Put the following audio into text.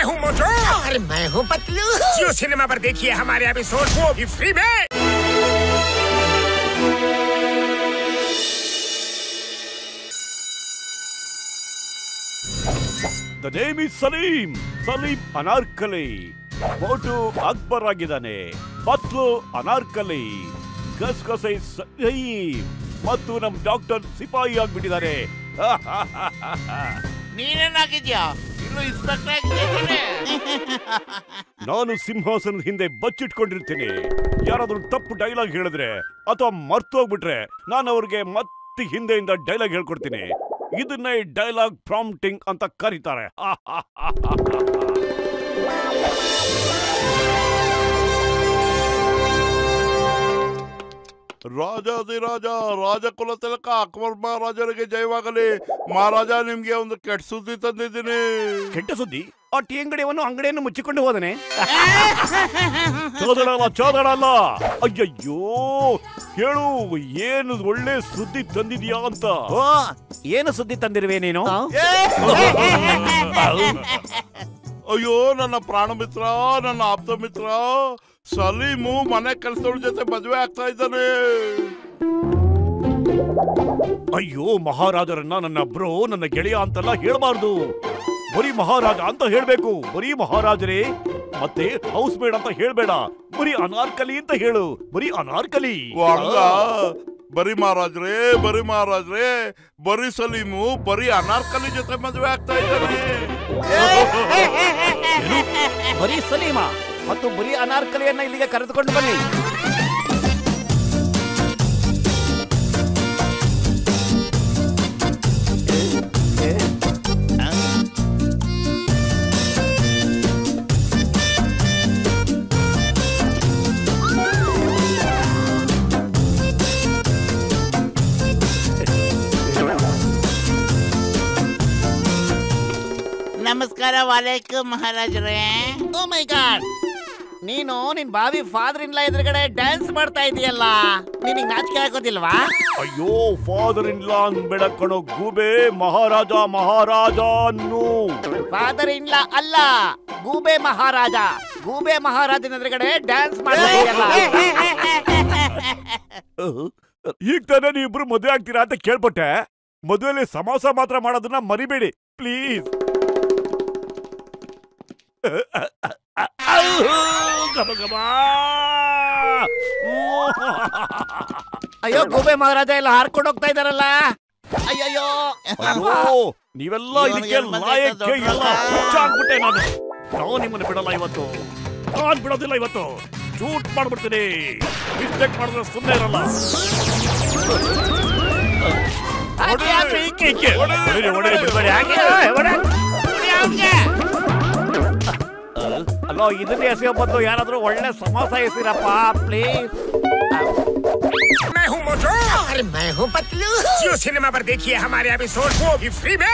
मैं हूँ मोटू और मैं हूँ पतलू। जियो सिनेमा पर देखिए हमारे एपिसोड वो भी फ्री में। The name is Salim. Salim Anarkali. Motu Akbar ಆಗಿದ್ದಾನೆ. ಪತ್ಲು ಅನಾರ್ಕಲಿ. ಗಸಗಸೆ ಸಲೀಂ. ಮತ್ತು ನಮ್ ಡಾಕ್ಟರ್ ಸಿಪಾಯಿ ಆಗ್ಬಿಟ್ಟಿದ್ದಾರೆ. ನೀನೇನಾಗಿದ್ಯಾ? ಇನ್ನು ಇನ್ಸ್ಪೆಕ್ಟರ್ ಆಗಿದ್ದೇನೆ. ನಾನು ಸಿಂಹಾಸನದ ಹಿಂದೆ ಬಚ್ಚಿಟ್ಕೊಂಡಿರ್ತೀನಿ. ಯಾರಾದ್ರೂ ತಪ್ಪು ಡೈಲಾಗ್ ಹೇಳಿದ್ರೆ ಅಥವಾ ಮರ್ತು ಹೋಗ್ಬಿಟ್ರೆ ನಾನು ಅವ್ರಿಗೆ ಮತ್ತೆ ಹಿಂದೆಯಿಂದ ಡೈಲಾಗ್ ಹೇಳ್ಕೊಡ್ತೀನಿ. ಇದನ್ನೇ ಡೈಲಾಗ್ ಪ್ರಾಂಪ್ಟಿಂಗ್ ಅಂತ ಕರೀತಾರೆ. ರಾಜಾದಿರಾಜ ರಾಜಕುಲ ತಿಲಕ ಅಕ್ಬರ್ ಮಹಾರಾಜರಿಗೆ ಜಯವಾಗಲಿ. ಮಹಾರಾಜ ನಿಮ್ಗೆ ಒಂದು ಕೆಟ್ಟ ಸುದ್ದಿ ತಂದಿದ್ದೀನಿ. ಕೆಟ್ಟ ಸುದ್ದಿ? ಆ ಟೀ ಅಂಗಡಿಯನ್ನು ಮುಚ್ಚಿಕೊಂಡು ಹೋದನೆ. ಚೋದಡಲ್ಲ. ಅಯ್ಯಯ್ಯೋ, ಹೇಳು, ಏನು ಒಳ್ಳೆ ಸುದ್ದಿ ತಂದಿದ್ಯಾ ಅಂತ. ಏನು ಸುದ್ದಿ ತಂದಿರುವೆ ನೀನು? ಅಯ್ಯೋ, ನನ್ನ ಪ್ರಾಣ ಮಿತ್ರ, ನನ್ನ ಆಪ್ತ ಮಿತ್ರ ಸಲೀಮು ಮನೆ ಕೆಲಸದವ್ರ ಜೊತೆ ಮದುವೆ ಆಗ್ತಾ ಇದ್ದಾನೆ. ಅಯ್ಯೋ, ಮಹಾರಾಜರನ್ನ ನನ್ನ ಬ್ರೋ, ನನ್ನ ಗೆಳೆಯ ಅಂತೆಲ್ಲ ಹೇಳ್ಬಾರ್ದು. ಬರೀ ಮಹಾರಾಜ ಅಂತ ಹೇಳ್ಬೇಕು. ಬರೀ ಮಹಾರಾಜರೇ, ಮತ್ತೆ ಹೌಸ್ ಮೇಡ್ ಅಂತ ಹೇಳ್ಬೇಡ. ಬರೀ ಅನಾರ್ಕಲಿ ಅಂತ ಹೇಳು. ಬರೀ ಅನಾರ್ಕಲಿ. ಬರೀ ಮಹಾರಾಜ್ರೆ, ಬರೀ ಮಹಾರಾಜ್ರೆ, ಬರೀ ಸಲೀಮು ಬರೀ ಅನಾರ್ಕಲಿ ಜೊತೆ ಮದುವೆ ಆಗ್ತಾ ಇದ್ದಾನೆ. ಬರೀ ಸಲೀಮ ಮತ್ತು ಬರೀ ಅನಾರ್ಕಲಿಯನ್ನ ಇಲ್ಲಿಗೆ ಕರೆದುಕೊಂಡು ಬನ್ನಿ. ನಮಸ್ಕಾರ. ವಾಲೇಕುಮ್ ಮಹಾರಾಜರೇ. ಓ ಮೈ ಗಾಡ್, ನೀನು ನಿನ್ ಬಾವಿ ಫಾದರ್ ಇನ್ ಲಾ ಎದುರುಗಡೆ ಡ್ಯಾನ್ಸ್ ಮಾಡ್ತಾ ಇದೀಯಲ್ಲ, ನಿನಗೆ ನಾಚಿಕೆ ಆಗೋದಿಲ್ವಾ? ಅಯ್ಯೋ, ಫಾದರ್ ಇನ್ ಲಾ ಬೇಡ ಕಣೋ ಗೂಬೆ. ಮಹಾರಾಜ ಮಹಾರಾಜನು. ಫಾದರ್ ಇನ್ ಲಾ ಅಲ್ಲ, ಗೂಬೆ ಮಹಾರಾಜ. ಗೂಬೆ ಮಹಾರಾಜನ ಎದುರುಗಡೆ ಡ್ಯಾನ್ಸ್ ಮಾಡ್ತಾ ಇದೆಯಲ್ಲ. ಈಗ ತಾನೇ ನೀವಿಬ್ರು ಮದುವೆ ಆಗ್ತೀರಾ ಅಂತ ಕೇಳ್ಪಟ್ಟೆ. ಮದುವೆಯಲ್ಲಿ ಸಮಾಸ ಮಾತ್ರ ಮಾಡೋದನ್ನ ಮರಿಬೇಡಿ ಪ್ಲೀಸ್. ಅಯ್ಯೋ, ಗೂಬೆ ಮಹಾರಾಜ ಎಲ್ಲ ಹಾರ್ಕೊಂಡು ಹೋಗ್ತಾ ಇದಾರಲ್ಲ. ಅಯ್ಯಯ್ಯೋ, ನೀವೆಲ್ಲ ಇದಕ್ಕೆ ಲಾಯಕ್ಕೆ ಇಲ್ಲ. ಹುಚ್ಚಾಗ್ಬಿಟ್ಟೆ ನಾನು. ನಾವು ನಿಮ್ಮನ್ನು ಬಿಡಲ್ಲ ಇವತ್ತು. ನಾನ್ ಬಿಡೋದಿಲ್ಲ ಇವತ್ತು. ಶೂಟ್ ಮಾಡ್ಬಿಡ್ತೀನಿ. ಮಿಸ್ಟೇಕ್ ಮಾಡಿದ್ರೆ ಸುಮ್ಮನೆ ಇರಲ್ಲ. ಅಲ್ಲೋ, ಇದನ್ನೇ ಎಸೆಯೋ ಬದಲು ಯಾರಾದ್ರೂ ಒಳ್ಳೆ ಸಮಾಸ ಎಸಿರಪ್ಪ ಪ್ಲೀಸ್. मैं हूँ मोटू और मैं हूँ पतलू। जियो सिनेमा पर देखिए हमारे एपिसोड वो भी फ्री में।